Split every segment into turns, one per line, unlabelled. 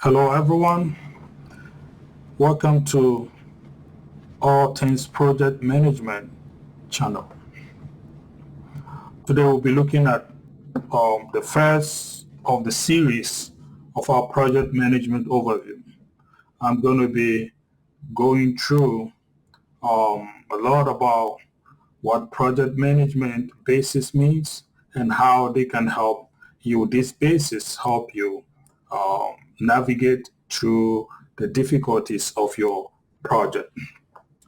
Hello everyone, welcome to All Things Project Management channel. Today we'll be looking at the first of the series of our project management overview. I'm going to be going through a lot about what project management basis means and how they can help you. This basis help you navigate through the difficulties of your project.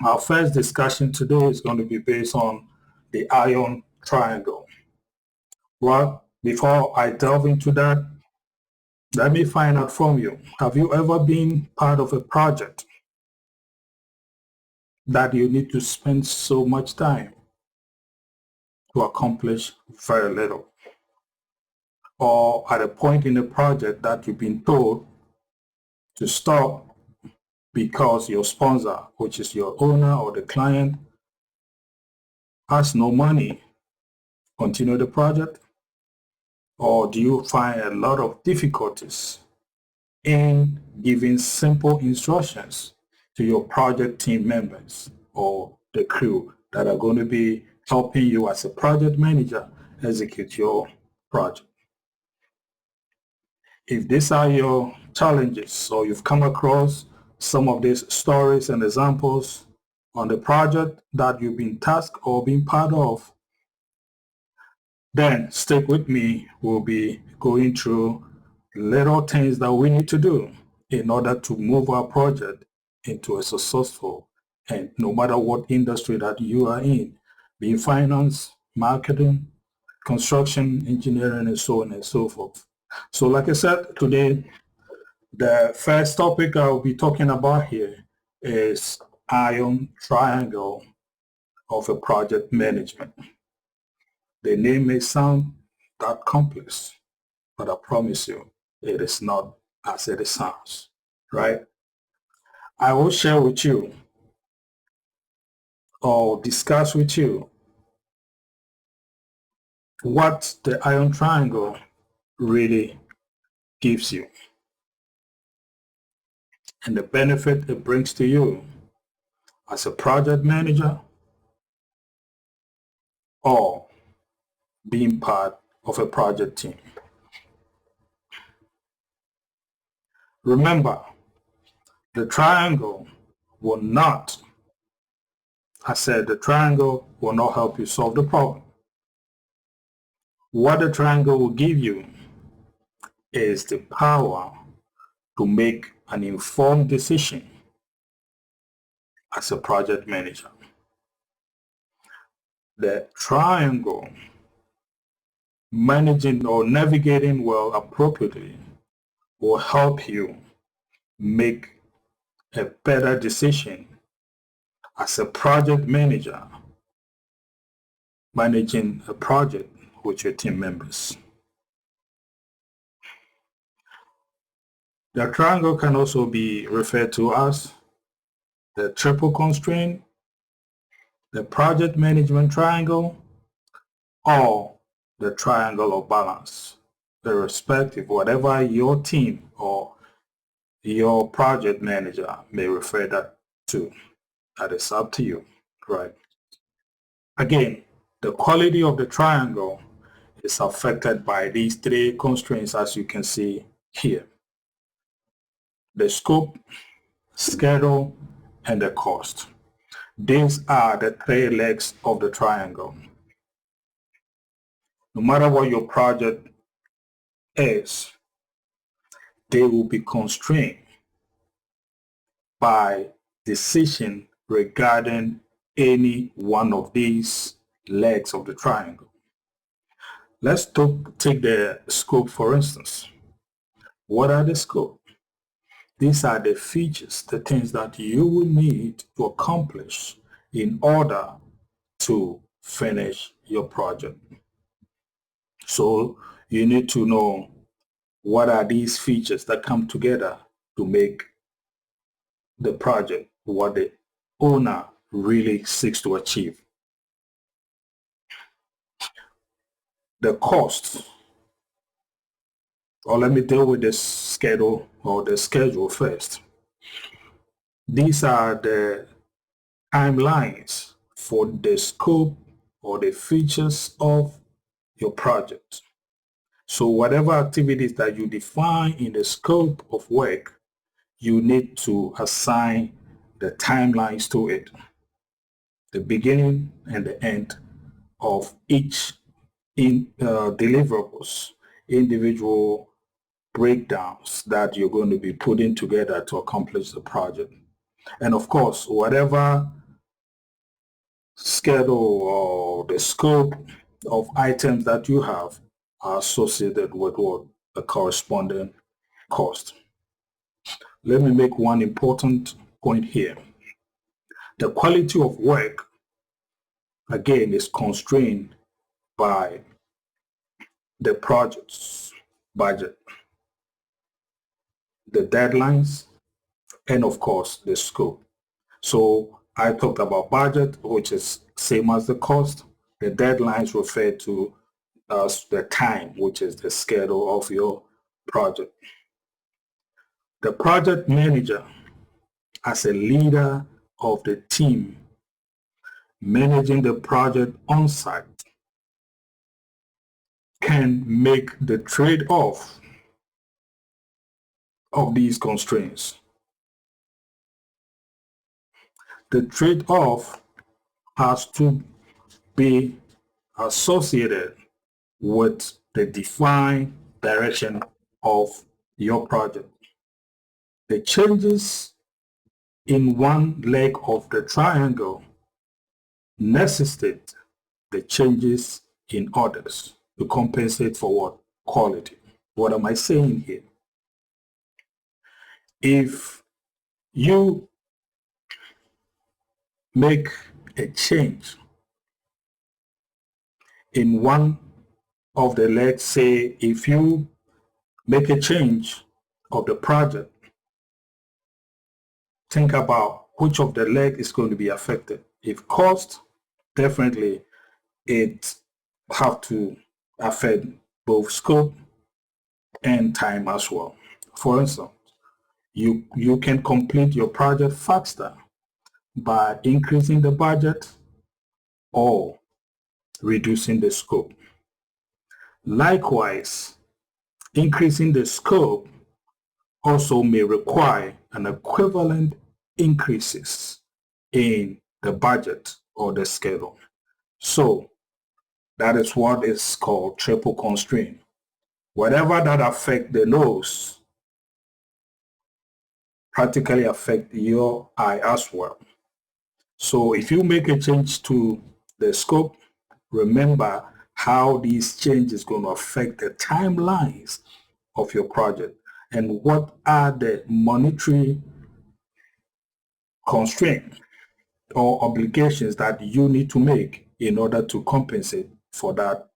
Our first discussion today is going to be based on the iron triangle. Well, before I delve into that, let me find out from you. Have you ever been part of a project that you need to spend so much time to accomplish very little? Or at a point in the project that you've been told to stop because your sponsor, which is your owner or the client, has no money to continue the project? Or do you find a lot of difficulties in giving simple instructions to your project team members or the crew that are going to be helping you as a project manager execute your project? If these are your challenges, or you've come across some of these stories and examples on the project that you've been tasked or been part of, then stick with me. We'll be going through little things that we need to do in order to move our project into a successful, and no matter what industry that you are in, be it finance, marketing, construction, engineering, and so on and so forth. So like I said, today, the first topic I'll be talking about here is iron triangle of a project management. The name may sound that complex, but I promise you, it is not as it sounds, right? I will share with you or discuss with you what the iron triangle really gives you and the benefit it brings to you as a project manager or being part of a project team. Remember, the triangle will not, I said the triangle will not help you solve the problem. What the triangle will give you is the power to make an informed decision as a project manager. The triangle, managing or navigating well appropriately, will help you make a better decision as a project manager managing a project with your team members. The triangle can also be referred to as the triple constraint, the project management triangle, or the triangle of balance, irrespective, whatever your team or your project manager may refer that to. That is up to you, right? Again, the quality of the triangle is affected by these three constraints, as you can see here: the scope, schedule, and the cost. These are the three legs of the triangle. No matter what your project is, they will be constrained by decision regarding any one of these legs of the triangle. Let's take the scope, for instance. What are the scope? These are the features, the things that you will need to accomplish in order to finish your project. So you need to know what are these features that come together to make the project what the owner really seeks to achieve. The cost Or let me deal with the schedule first. These are the timelines for the scope or the features of your project. So whatever activities that you define in the scope of work, you need to assign the timelines to it, the beginning and the end of each deliverables, individual breakdowns that you're going to be putting together to accomplish the project. And of course, whatever schedule or the scope of items that you have are associated with what the corresponding cost. Let me make one important point here. The quality of work, again, is constrained by the project's budget, the deadlines, and of course, the scope. So I talked about budget, which is same as the cost. The deadlines refer to the time, which is the schedule of your project. The project manager, as a leader of the team managing the project on site, can make the trade-off of these constraints. The trade-off has to be associated with the defined direction of your project. The changes in one leg of the triangle necessitate the changes in others to compensate for what? Quality. What am I saying here? If you make a change in one of the legs, say if you make a change of the project, think about which of the leg is going to be affected. If cost, definitely it have to affect both scope and time as well. For instance, you can complete your project faster by increasing the budget or reducing the scope. Likewise, increasing the scope also may require an equivalent increases in the budget or the schedule. So that is what is called triple constraint. Whatever that affect the nose practically affect your eye as well. So if you make a change to the scope, remember how these changes is going to affect the timelines of your project and what are the monetary constraints or obligations that you need to make in order to compensate for that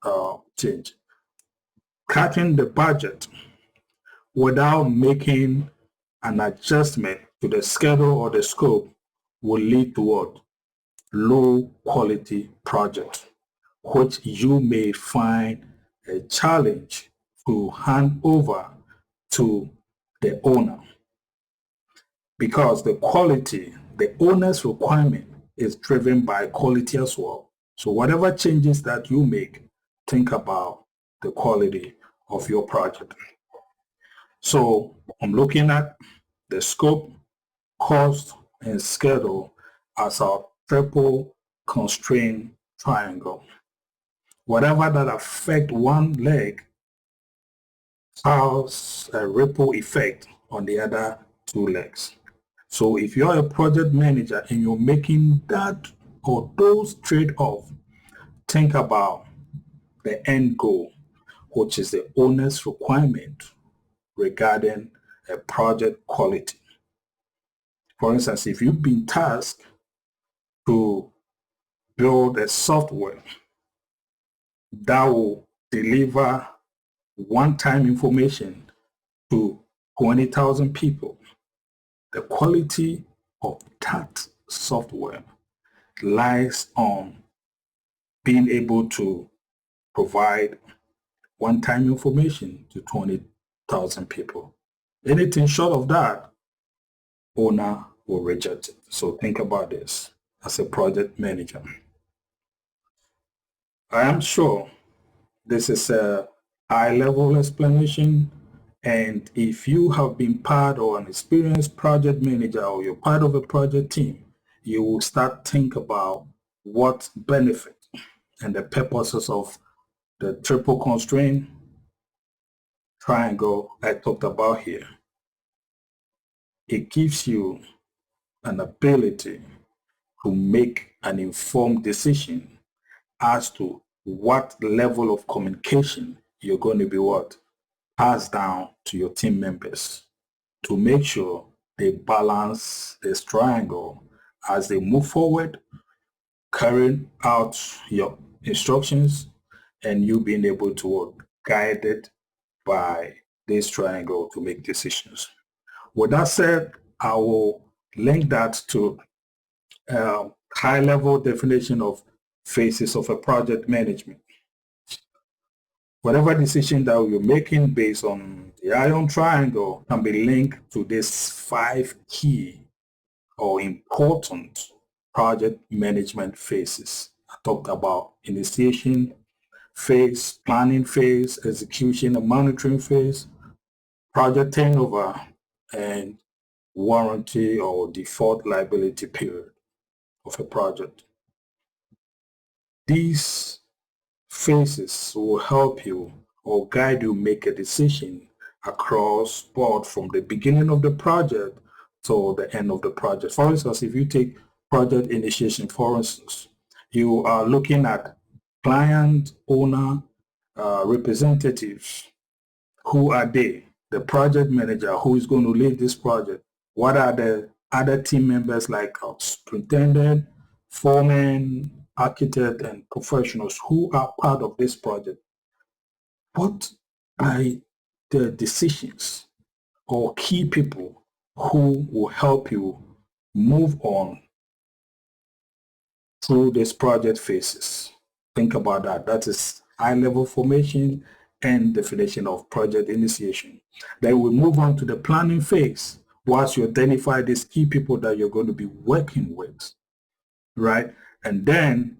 change. Cutting the budget without making an adjustment to the schedule or the scope will lead to what? Low quality project, which you may find a challenge to hand over to the owner, because the quality, the owner's requirement is driven by quality as well. So whatever changes that you make, think about the quality of your project. So I'm looking at the scope, cost, and schedule as our triple constraint triangle. Whatever that affect one leg has a ripple effect on the other two legs. So if you're a project manager and you're making that or those trade-off, think about the end goal, which is the owner's requirement regarding a project quality. For instance, if you've been tasked to build a software that will deliver one-time information to 20,000 people, the quality of that software lies on being able to provide one-time information to 1,000 people. Anything short of that, owner will reject it. So think about this as a project manager. I am sure this is a high-level explanation, and if you have been part of an experienced project manager or you're part of a project team, you will start think about what benefit and the purposes of the triple constraint triangle I talked about here. It gives you an ability to make an informed decision as to what level of communication you're going to be pass down to your team members to make sure they balance this triangle as they move forward, carrying out your instructions, and you being able to work guided by this triangle to make decisions. With that said, I will link that to a high-level definition of phases of a project management. Whatever decision that you're making based on the iron triangle can be linked to these 5 key or important project management phases. I talked about initiation phase, planning phase, execution and monitoring phase, project turnover, and warranty or default liability period of a project. These phases will help you or guide you make a decision across board from the beginning of the project to the end of the project. For instance, if you take project initiation, for instance, you are looking at client, owner, representatives. Who are they? The project manager, who is going to lead this project? What are the other team members like superintendent, foreman, architect, and professionals who are part of this project? What are the decisions or key people who will help you move on through this project phases? Think about that. That is high-level formation and definition of project initiation. Then we move on to the planning phase. Once you identify these key people that you're going to be working with, right? And then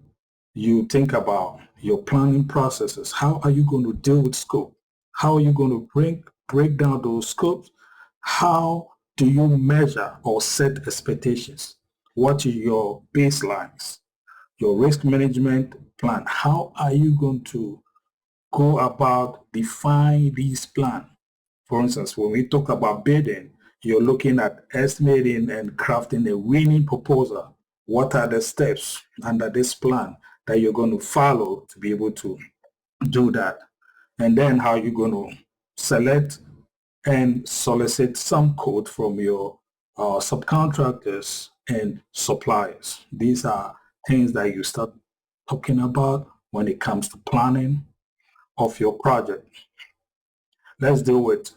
you think about your planning processes. How are you going to deal with scope? How are you going to break down those scopes? How do you measure or set expectations? What are your baselines? Your risk management plan. How are you going to go about define these plans? For instance, when we talk about bidding, you're looking at estimating and crafting a winning proposal. What are the steps under this plan that you're going to follow to be able to do that? And then how are you going to select and solicit some quote from your subcontractors and suppliers? These are things that you start talking about when it comes to planning of your project. Let's deal with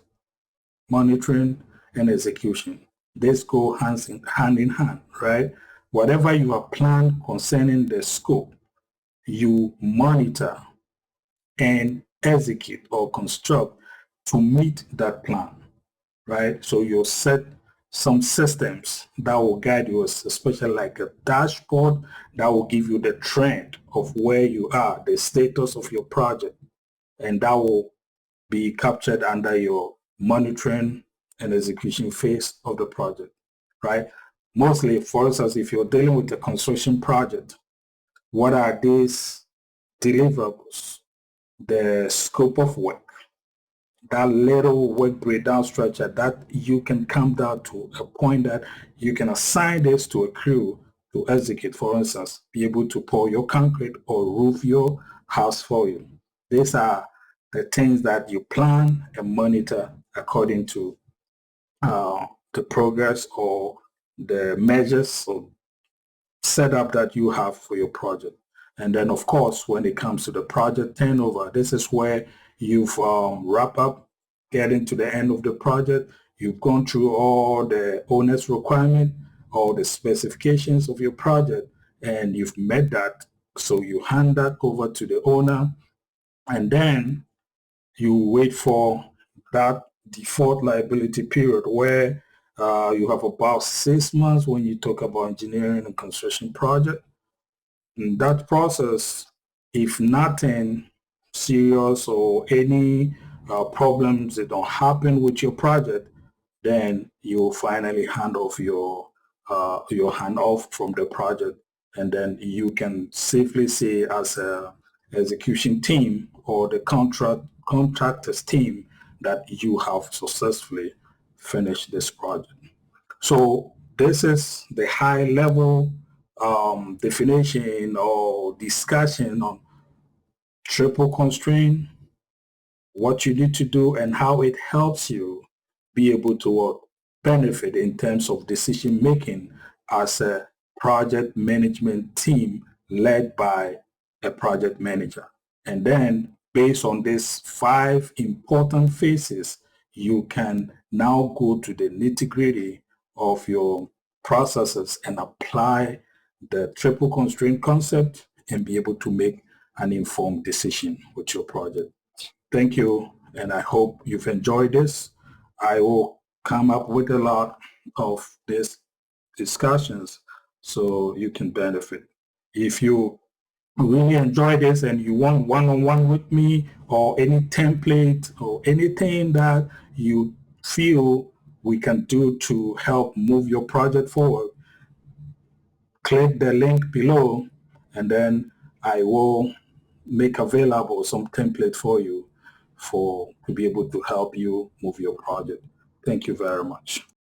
monitoring and execution. These go hand in hand, right? Whatever you have planned concerning the scope, you monitor and execute or construct to meet that plan, right? So you'll set some systems that will guide you, especially like a dashboard that will give you the trend of where you are, the status of your project, and that will be captured under your monitoring and execution phase of the project, right? Mostly, for instance, if you're dealing with a construction project, what are these deliverables? The scope of work, that little work breakdown structure that you can come down to a point that you can assign this to a crew to execute. For instance, be able to pour your concrete or roof your house for you. These are the things that you plan and monitor according to the progress or the measures or setup that you have for your project. And then, of course, when it comes to the project turnover, this is where you've wrap up, getting to the end of the project. You've gone through all the owner's requirement, all the specifications of your project, and you've met that. So you hand that over to the owner, and then you wait for that default liability period, where you have about 6 months when you talk about engineering and construction project. In that process, if nothing serious or any problems that don't happen with your project, then you finally hand off your hand off from the project, and then you can safely say as a execution team or the contractors team that you have successfully finished this project. So this is the high level definition or discussion on triple constraint, what you need to do, and how it helps you be able to benefit in terms of decision making as a project management team led by a project manager. And then based on these 5 important phases, you can now go to the nitty-gritty of your processes and apply the triple constraint concept and be able to make an informed decision with your project. Thank you, and I hope you've enjoyed this. I will come up with a lot of these discussions so you can benefit. If you really enjoy this and you want one-on-one with me, or any template or anything that you feel we can do to help move your project forward, click the link below, and then I will make available some template for you to be able to help you move your project. Thank you very much.